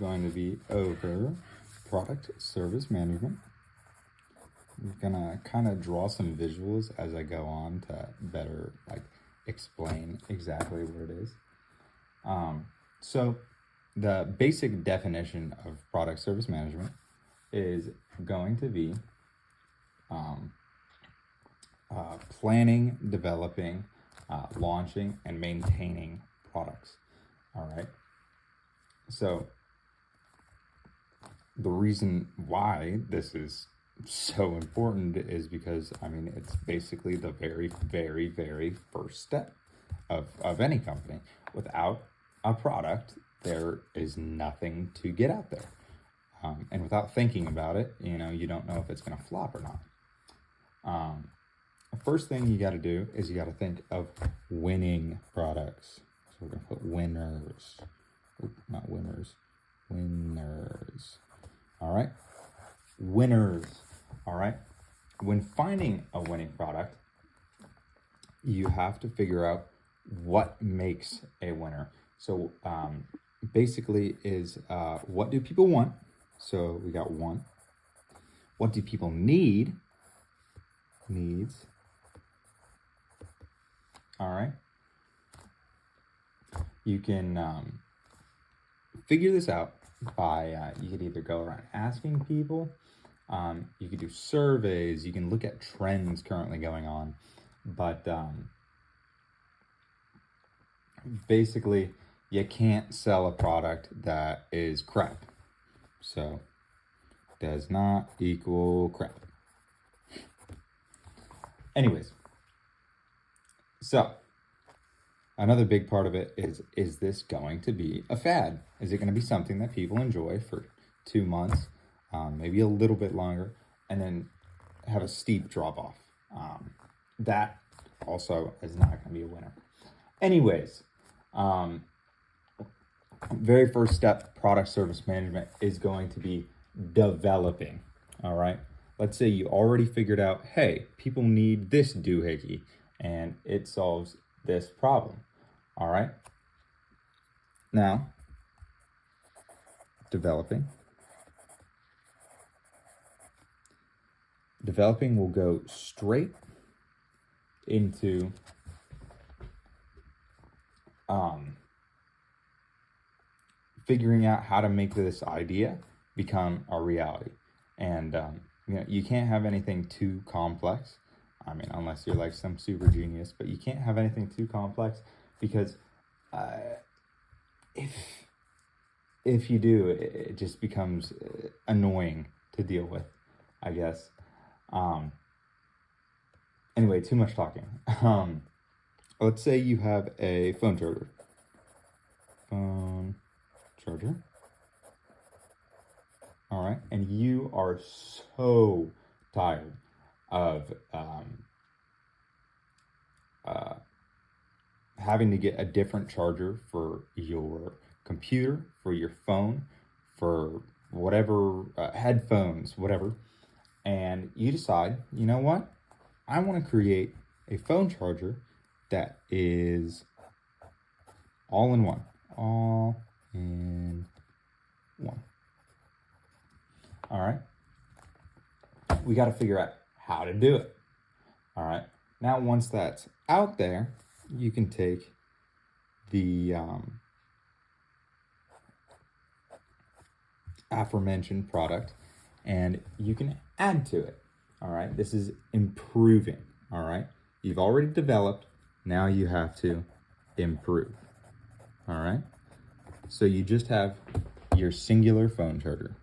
going to be over product service management. I'm gonna kind of draw some visuals as I go on to better explain exactly what it is. So the basic definition of product service management is going to be planning, developing, launching, and maintaining products. All right. So the reason why this is so important is because, I mean, it's basically the very, very, very first step of any company. Without a product, there is nothing to get out there. And without thinking about it, you don't know if it's going to flop or not. The first thing you got to do is you got to think of winning products. So we're going to put winners. Not winners. Winners. All right. Winners. All right. When finding a winning product, you have to figure out what makes a winner. So basically is what do people want? So we got one. What do people need? Needs. All right. You can figure this out by, you could either go around asking people, you could do surveys, you can look at trends currently going on, but basically you can't sell a product that is crap. So does not equal crap. Anyways, so another big part of it is this going to be a fad? Is it going to be something that people enjoy for 2 months, maybe a little bit longer, and then have a steep drop off? That also is not going to be a winner. Anyways, very first step, product service management, is going to be developing. All right. Let's say you already figured out, hey, people need this doohickey and it solves this problem. All right. Now, developing. Developing will go straight into figuring out how to make this idea become a reality. And you can't have anything too complex. I mean, unless you're like some super genius, but you can't have anything too complex because if you do, it just becomes annoying to deal with, I guess. Anyway, too much talking. Let's say you have a phone charger. Phone charger. All right, and you are so tired of having to get a different charger for your computer, for your phone, for whatever, headphones, whatever, and you decide, you know what? I want to create a phone charger that is all in one. All in one. All right. We got to figure out how to do it. All right. Now, once that's out there, you can take the aforementioned product and you can add to it. All right. This is improving. All right. You've already developed. Now you have to improve. All right. So you just have your singular phone charger.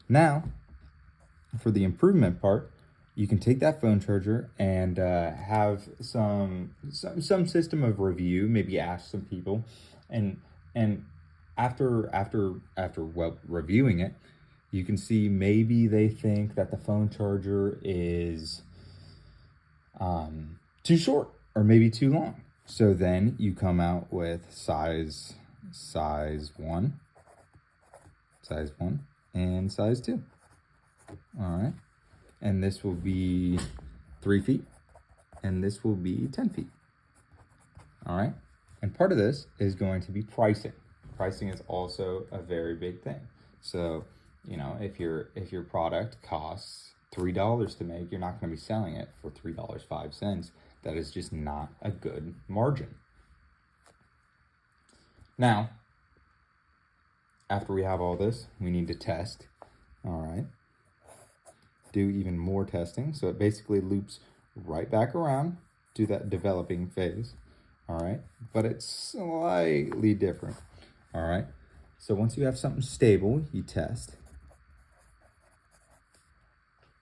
Now, for the improvement part, you can take that phone charger and have some system of review. Maybe ask some people, and after reviewing it, you can see maybe they think that the phone charger is too short or maybe too long. So then you come out with size 1, and size 2. All right. And this will be 3 feet and this will be 10 feet. All right. And part of this is going to be pricing. Pricing is also a very big thing. So, if your product costs $3 to make, you're not going to be selling it for $3.05. That is just not a good margin. Now, after we have all this, we need to test. All right. Do even more testing. So it basically loops right back around to that developing phase. All right. But it's slightly different. All right. So once you have something stable, you test.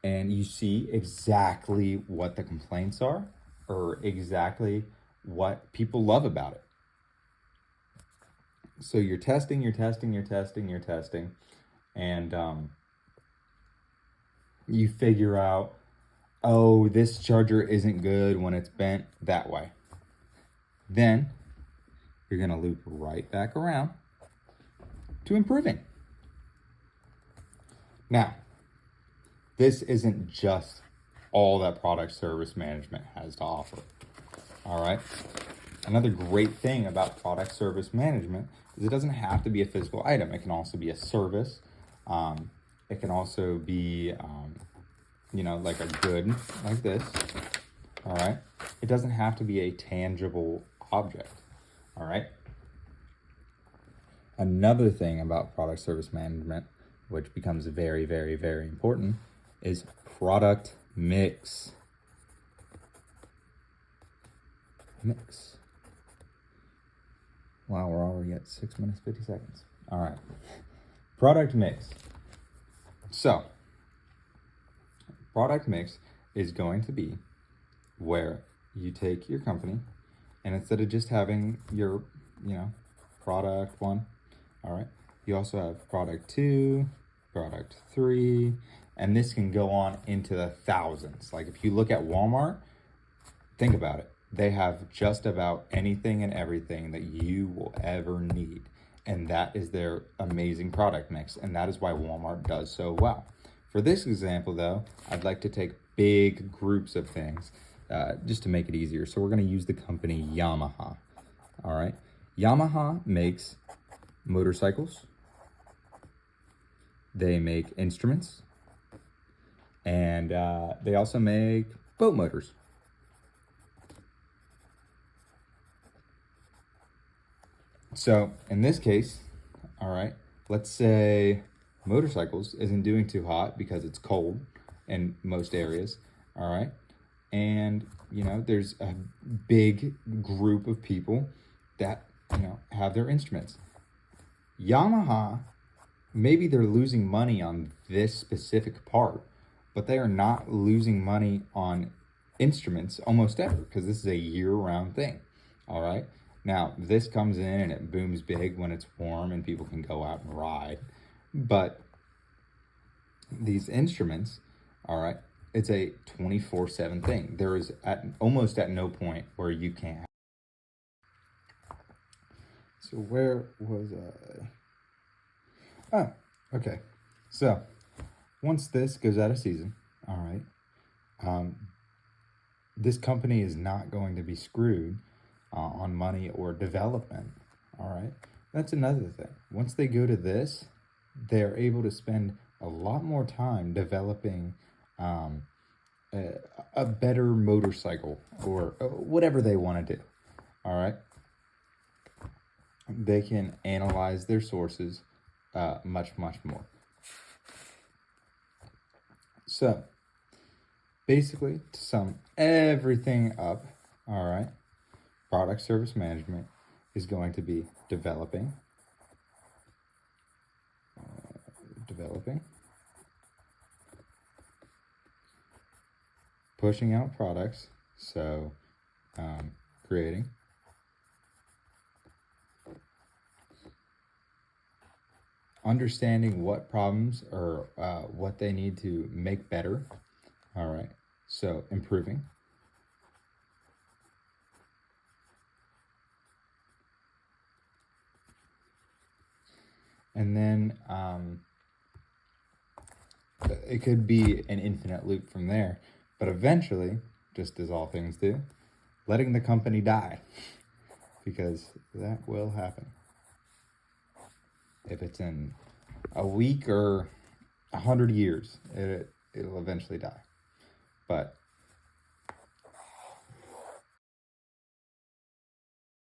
And you see exactly what the complaints are or exactly what people love about it. So you're testing, and you figure out, oh, this charger isn't good when it's bent that way. Then you're going to loop right back around to improving. Now, this isn't just all that product service management has to offer. All right. Another great thing about product service management is it doesn't have to be a physical item. It can also be a service. It can also be, like a good like this. All right. It doesn't have to be a tangible object. All right. Another thing about product service management, which becomes very, very, very important, is product mix. Wow, we're already at 6 minutes, 50 seconds. All right. Product mix. So, product mix is going to be where you take your company and instead of just having your, product 1, all right, you also have product 2, product 3, and this can go on into the thousands. Like if you look at Walmart, think about it. They have just about anything and everything that you will ever need. And that is their amazing product mix. And that is why Walmart does so well. For this example, though, I'd like to take big groups of things just to make it easier. So we're going to use the company Yamaha. All right. Yamaha makes motorcycles. They make instruments. And they also make boat motors. So in this case, all right, let's say motorcycles isn't doing too hot because it's cold in most areas, all right? And, there's a big group of people that, have their instruments. Yamaha, maybe they're losing money on this specific part, but they are not losing money on instruments almost ever because this is a year-round thing, all right? Now, this comes in and it booms big when it's warm and people can go out and ride. But these instruments, all right, it's a 24/7 thing. There is almost at no point where you can't. So where was I? Oh, okay. So once this goes out of season, all right, this company is not going to be screwed on money or development. All right. That's another thing. Once they go to this, they're able to spend a lot more time developing a better motorcycle or whatever they want to do. All right. They can analyze their sources much, much more. So basically, to sum everything up, all right, product service management is going to be developing, pushing out products, so creating, understanding what problems or what they need to make better, all right, so improving, and then it could be an infinite loop from there, but eventually, just as all things do, letting the company die, because that will happen if it's in a week or 100 years, it'll eventually die. But